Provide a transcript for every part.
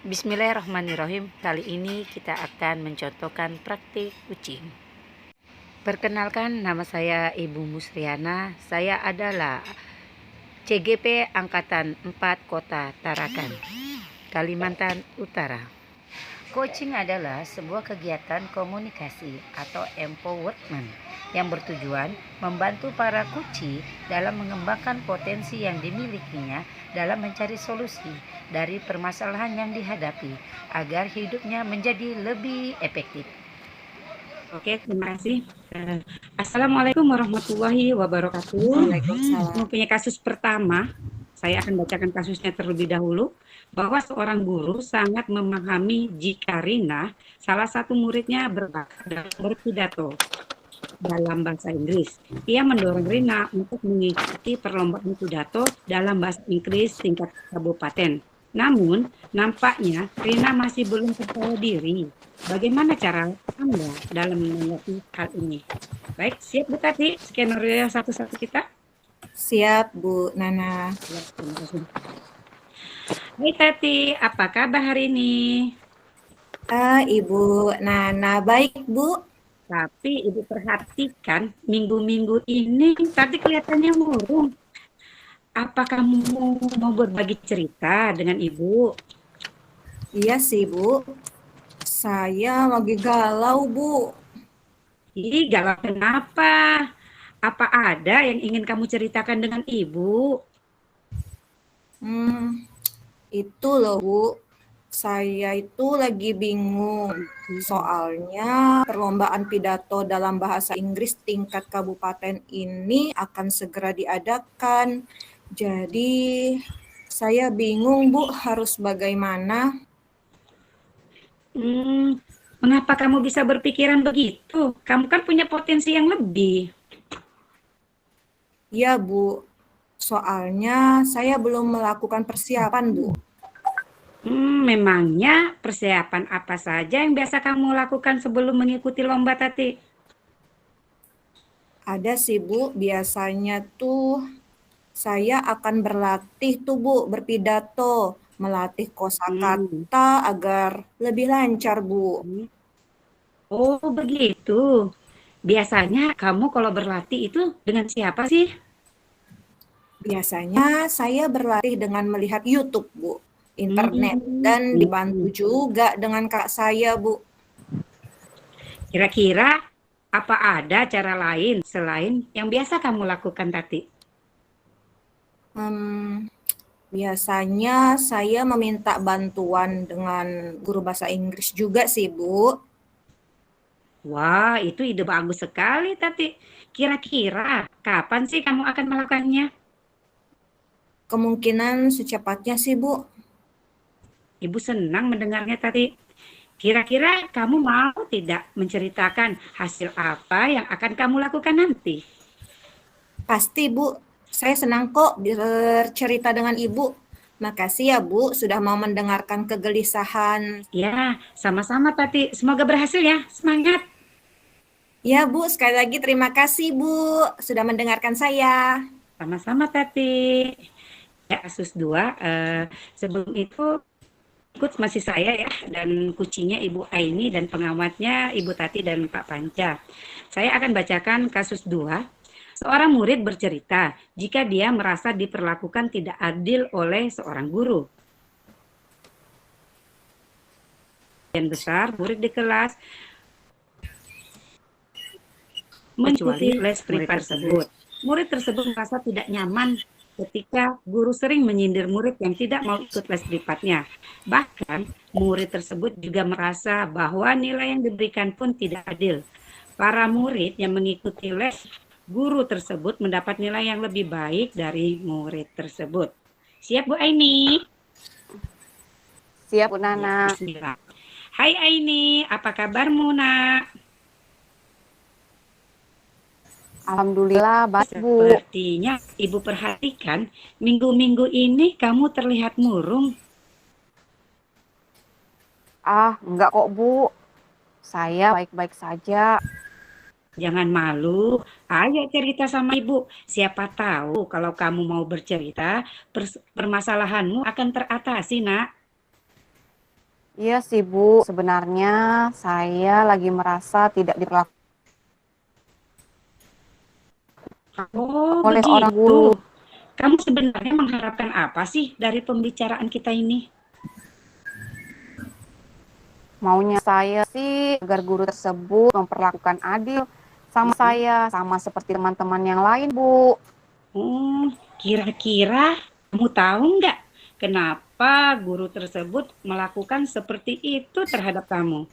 Bismillahirrahmanirrahim. Kali ini kita akan mencontohkan praktik kucing. Perkenalkan, nama saya Ibu Musriana. Saya adalah CGP Angkatan 4 Kota Tarakan, Kalimantan Utara. Coaching adalah sebuah kegiatan komunikasi atau empowerment yang bertujuan membantu para kuci dalam mengembangkan potensi yang dimilikinya dalam mencari solusi dari permasalahan yang dihadapi agar hidupnya menjadi lebih efektif. Oke, terima kasih. Assalamualaikum warahmatullahi wabarakatuh. Waalaikumsalam. Mempunyai kasus pertama, saya akan bacakan kasusnya terlebih dahulu, bahwa seorang guru sangat memahami jika Rina, salah satu muridnya, berbakat dalam berpidato dalam bahasa Inggris. Ia mendorong Rina untuk mengikuti perlombaan pidato dalam bahasa Inggris tingkat kabupaten. Namun, nampaknya Rina masih belum percaya diri. Bagaimana cara Anda dalam menanggapi hal ini? Baik, siap Bu Tati, skenario satu-satu kita? Siap, Bu Nana. Ya, terima kasih. Hai Tati, apa kabar hari ini? Ibu Nana baik, Bu. Tapi Ibu perhatikan, minggu-minggu ini Tati kelihatannya murung. Apa kamu mau berbagi cerita dengan Ibu? Iya sih, Bu. Saya lagi galau, Bu. Ih, galau kenapa? Apa ada yang ingin kamu ceritakan dengan Ibu? Itu loh, Bu. Saya itu lagi bingung. Soalnya perlombaan pidato dalam bahasa Inggris tingkat kabupaten ini akan segera diadakan. Jadi saya bingung, Bu, harus bagaimana. Mengapa kamu bisa berpikiran begitu? Kamu kan punya potensi yang lebih. Ya, Bu. Soalnya saya belum melakukan persiapan, Bu. Memangnya persiapan apa saja yang biasa kamu lakukan sebelum mengikuti lomba, Tati? Ada sih, Bu. Biasanya tuh saya akan berlatih tuh, Bu, berpidato, melatih kosakata agar lebih lancar, Bu. Oh, begitu. Biasanya kamu kalau berlatih itu dengan siapa sih? Biasanya saya berlatih dengan melihat YouTube, Bu, internet, dan dibantu juga dengan kak saya, Bu. Kira-kira apa ada cara lain selain yang biasa kamu lakukan, Tati? Biasanya saya meminta bantuan dengan guru bahasa Inggris juga sih, Bu. Wah, itu ide bagus sekali, Tati. Kira-kira kapan sih kamu akan melakukannya? Kemungkinan secepatnya sih, Bu. Ibu senang mendengarnya, Tati. Kira-kira kamu mau tidak menceritakan hasil apa yang akan kamu lakukan nanti? Pasti, Bu. Saya senang kok bercerita dengan Ibu. Makasih ya, Bu, sudah mau mendengarkan kegelisahan. Ya, sama-sama, Tati. Semoga berhasil ya. Semangat. Ya, Bu, sekali lagi terima kasih, Bu, sudah mendengarkan saya. Sama-sama, Tati. Ya, Asus 2. Sebelum itu, ikut masih saya ya, dan kucingnya Ibu Aini, dan pengamatnya Ibu Tati dan Pak Panca. Saya akan bacakan kasus 2. Seorang murid bercerita jika dia merasa diperlakukan tidak adil oleh seorang guru. Yang besar, murid di kelas mengikuti les privat tersebut. Murid tersebut merasa tidak nyaman ketika guru sering menyindir murid yang tidak mau ikut les privatnya. Bahkan, murid tersebut juga merasa bahwa nilai yang diberikan pun tidak adil. Para murid yang mengikuti les guru tersebut mendapat nilai yang lebih baik dari murid tersebut. Siap, Bu Aini? Siap, Bu Nana. Ya, hai Aini, apa kabarmu, Nak? Alhamdulillah baik, Bu. Sepertinya Ibu perhatikan, minggu-minggu ini kamu terlihat murung. Enggak kok, Bu. Saya baik-baik saja. Jangan malu, ayo cerita sama Ibu. Siapa tahu kalau kamu mau bercerita, permasalahanmu akan teratasi, Nak. Iya sih Bu, sebenarnya saya lagi merasa tidak diperlakukan Oh, oleh seorang begitu. guru. Kamu sebenarnya mengharapkan apa sih dari pembicaraan kita ini? Maunya saya sih agar guru tersebut memperlakukan adil sama saya, sama seperti teman-teman yang lain, Bu. Oh, kira-kira kamu tahu nggak kenapa guru tersebut melakukan seperti itu terhadap kamu?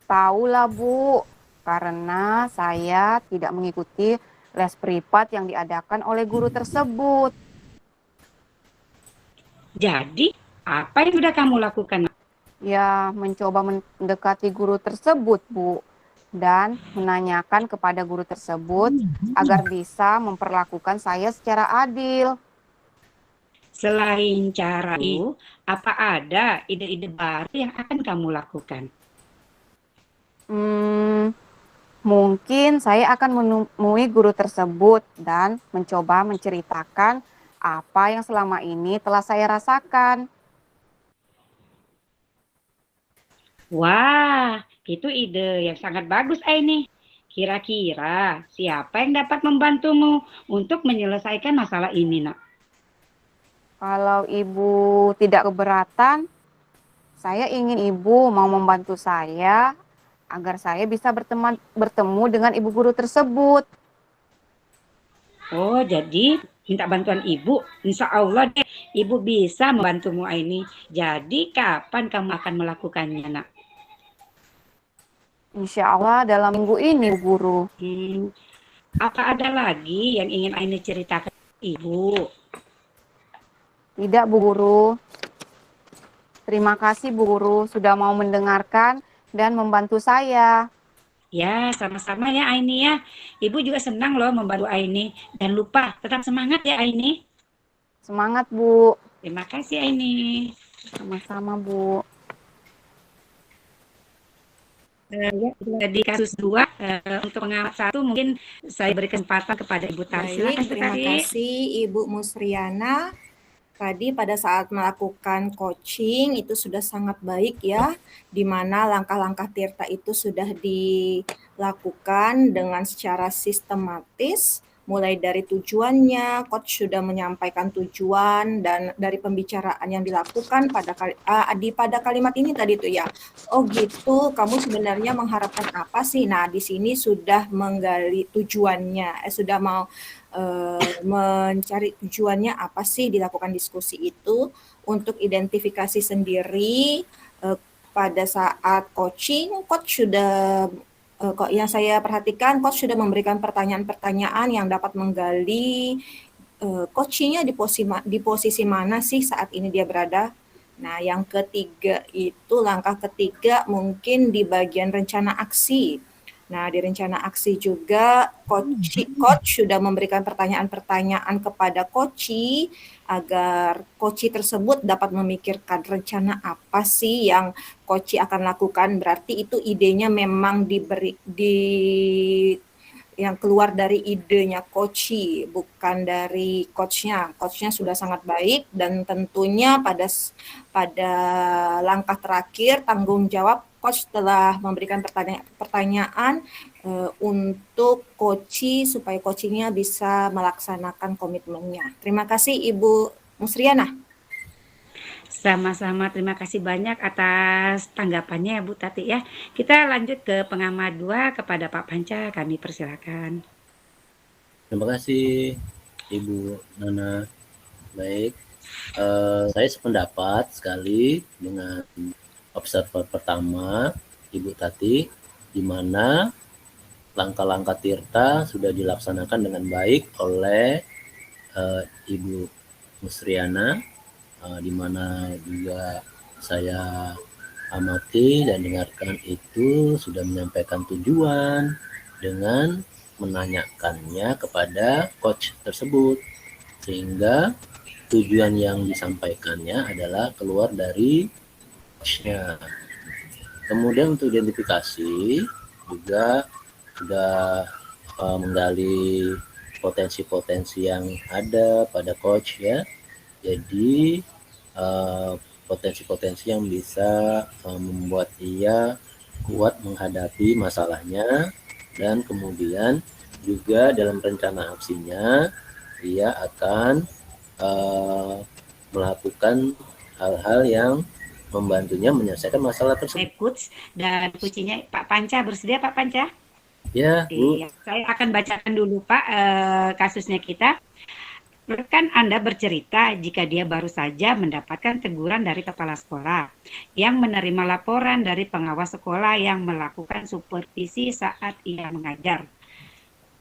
Tahulah, Bu, karena saya tidak mengikuti les privat yang diadakan oleh guru tersebut. Jadi, apa yang sudah kamu lakukan? Ya, mencoba mendekati guru tersebut, Bu, dan menanyakan kepada guru tersebut agar bisa memperlakukan saya secara adil. Selain cara itu, apa ada ide-ide baru yang akan kamu lakukan? Hmm, Mungkin saya akan menemui guru tersebut dan mencoba menceritakan apa yang selama ini telah saya rasakan. Wah, itu ide yang sangat bagus, Aini. Kira-kira siapa yang dapat membantumu untuk menyelesaikan masalah ini, Nak? Kalau ibu tidak keberatan, saya ingin ibu mau membantu saya agar saya bisa bertemu dengan ibu guru tersebut. Oh, jadi minta bantuan ibu. Insya Allah deh, ibu bisa membantumu, Aini. Jadi, kapan kamu akan melakukannya, Nak? Insya Allah dalam minggu ini, Bu Guru. Apa ada lagi yang ingin Aini ceritakan ke ibu? Tidak, Bu Guru. Terima kasih, Bu Guru, sudah mau mendengarkan dan membantu saya. Ya, sama-sama ya Aini ya. Ibu juga senang loh membantu Aini. Dan lupa, tetap semangat ya Aini. Semangat, Bu. Terima kasih Aini. Sama-sama, Bu. Di kasus 2, untuk pengamat 1 mungkin saya beri kesempatan kepada Ibu Tari. Baik, Silakan, terima Tari. kasih Ibu Musriana. Tadi pada saat melakukan coaching itu sudah sangat baik ya, di mana langkah-langkah Tirta itu sudah dilakukan dengan secara sistematis, mulai dari tujuannya, coach sudah menyampaikan tujuan dan dari pembicaraan yang dilakukan pada kalimat ini tadi tuh ya. Oh gitu, kamu sebenarnya mengharapkan apa sih? Nah, di sini sudah menggali tujuannya, sudah mau mencari tujuannya apa sih dilakukan diskusi itu untuk identifikasi sendiri pada saat coaching, coach sudah kok yang saya perhatikan coach sudah memberikan pertanyaan-pertanyaan yang dapat menggali coachingnya di posisi mana sih saat ini dia berada. Nah, yang ketiga itu langkah ketiga mungkin di bagian rencana aksi. Nah, di rencana aksi juga coach sudah memberikan pertanyaan-pertanyaan kepada coach agar coach tersebut dapat memikirkan rencana apa sih yang coach akan lakukan. Berarti itu idenya memang yang keluar dari idenya coach, bukan dari coachnya. Coachnya sudah sangat baik dan tentunya pada langkah terakhir tanggung jawab coach telah memberikan pertanyaan untuk coach supaya coachingnya bisa melaksanakan komitmennya. Terima kasih Ibu Musriana. Sama-sama, terima kasih banyak atas tanggapannya ya Bu Tati ya. Kita lanjut ke pengamat 2 kepada Pak Panca, kami persilakan. Terima kasih Ibu Nana. Baik, saya sependapat sekali dengan observer pertama Ibu Tati, di mana langkah-langkah Tirta sudah dilaksanakan dengan baik oleh Ibu Musriana, di mana juga saya amati dan dengarkan itu sudah menyampaikan tujuan dengan menanyakannya kepada coach tersebut, sehingga tujuan yang disampaikannya adalah keluar dari coachnya. Kemudian untuk identifikasi juga sudah menggali potensi-potensi yang ada pada coach ya. Jadi potensi-potensi yang bisa membuat ia kuat menghadapi masalahnya, dan kemudian juga dalam rencana aksinya ia akan melakukan hal-hal yang membantunya menyelesaikan masalah tersebut. Coach dan kuncinya Pak Panca, bersedia Pak Panca? Ya, Bu. Iya, saya akan bacakan dulu Pak kasusnya kita. Rekan Anda bercerita jika dia baru saja mendapatkan teguran dari kepala sekolah yang menerima laporan dari pengawas sekolah yang melakukan supervisi saat ia mengajar.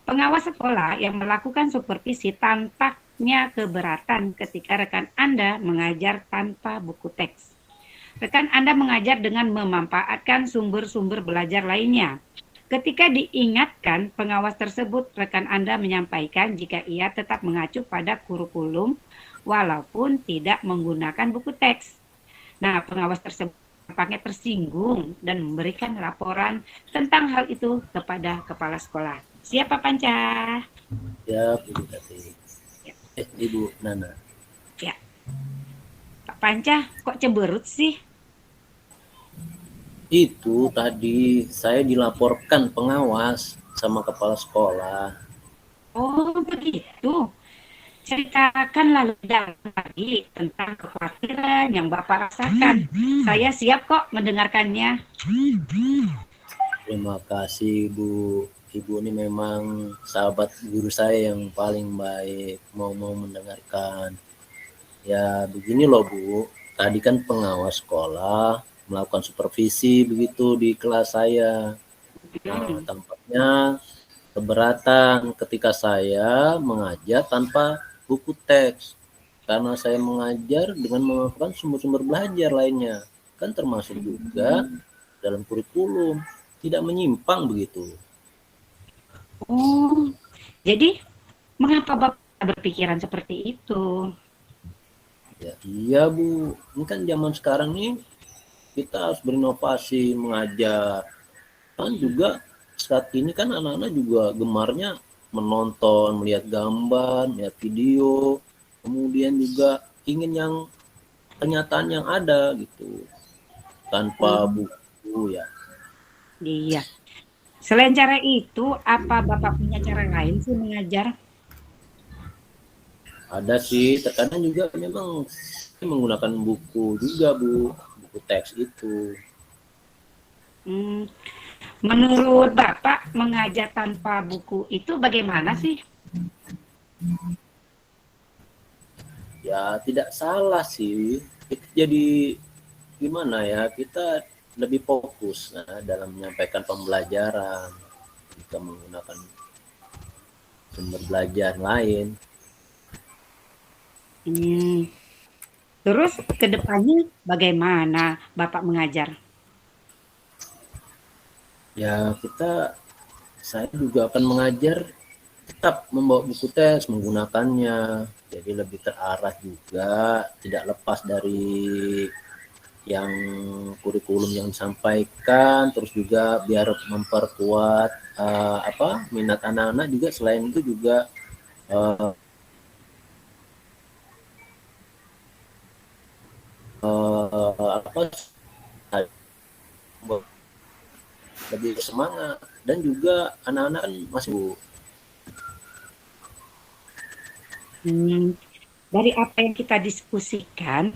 Pengawas sekolah yang melakukan supervisi tampaknya keberatan ketika rekan Anda mengajar tanpa buku teks. Rekan Anda mengajar dengan memanfaatkan sumber-sumber belajar lainnya. Ketika diingatkan pengawas tersebut, rekan Anda menyampaikan jika ia tetap mengacu pada kurikulum walaupun tidak menggunakan buku teks. Nah, pengawas tersebut tampaknya tersinggung dan memberikan laporan tentang hal itu kepada kepala sekolah. Siapa Panca? Ya, Bu Tati. Ya. Ibu Nana. Ya. Pak Panca, kok cemberut sih? Itu tadi saya dilaporkan pengawas sama kepala sekolah. Oh, begitu. Ceritakan lalu dalam lagi tentang kekhawatiran yang Bapak rasakan. Saya siap kok mendengarkannya. Terima kasih, Bu. Ibu ini memang sahabat guru saya yang paling baik, mau mendengarkan. Ya, begini loh, Bu. Tadi kan pengawas sekolah melakukan supervisi begitu di kelas saya. Nah, tampaknya keberatan ketika saya mengajar tanpa buku teks. Karena saya mengajar dengan memanfaatkan sumber-sumber belajar lainnya. Kan termasuk juga dalam kurikulum. Tidak menyimpang begitu. Oh, jadi mengapa Bapak berpikiran seperti itu? Ya, iya, Bu. Ini kan zaman sekarang nih kita harus berinovasi mengajar. Kan juga saat ini kan anak-anak juga gemarnya menonton, melihat gambar, melihat video, kemudian juga ingin yang kenyataan yang ada gitu, tanpa buku ya. Iya. Selain cara itu, apa Bapak punya cara lain sih mengajar? Ada sih, terkadang juga memang menggunakan buku juga, Bu, buku teks itu. Hmm, menurut Bapak mengajar tanpa buku itu bagaimana sih? Ya tidak salah sih. Itu jadi gimana ya, kita lebih fokus dalam menyampaikan pembelajaran jika menggunakan sumber belajar lain. Terus ke depannya bagaimana Bapak mengajar? Ya saya juga akan mengajar tetap membawa buku teks, menggunakannya. Jadi lebih terarah juga, tidak lepas dari yang kurikulum yang disampaikan, terus juga biar memperkuat minat anak-anak juga. Selain itu juga lebih semangat, dan juga anak-anak kan masih Dari apa yang kita diskusikan,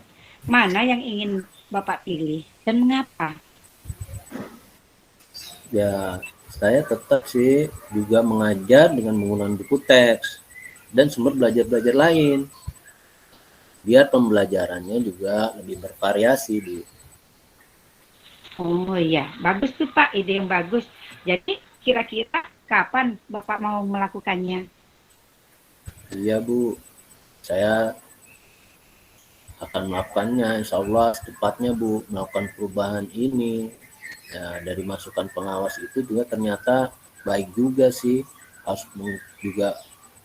mana yang ingin Bapak pilih dan mengapa? ya, saya tetap sih juga mengajar dengan menggunakan buku teks dan sumber belajar lain, biar pembelajarannya juga lebih bervariasi, Bu. Oh iya, bagus tuh Pak, ide yang bagus. Jadi kira-kira kapan Bapak mau melakukannya? Iya, Bu, saya akan melakukannya, insya Allah secepatnya, Bu, melakukan perubahan ini. Ya, dari masukan pengawas itu juga ternyata baik juga sih, harus juga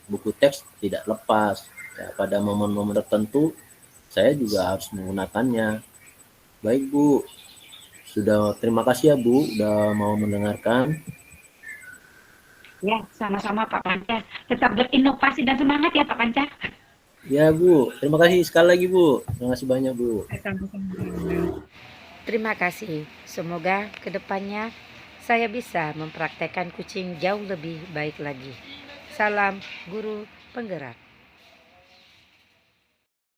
buku teks tidak lepas. Ya, pada momen-momen tertentu saya juga harus menggunakannya. Baik, Bu, terima kasih ya, Bu, udah mau mendengarkan. Ya, sama-sama Pak Panca. Tetap berinovasi dan semangat ya Pak Panca. Ya Bu, terima kasih sekali lagi Bu. Terima kasih banyak Bu. Sama-sama. Terima kasih. Semoga kedepannya saya bisa mempraktekkan kucing jauh lebih baik lagi. Salam guru penggerak.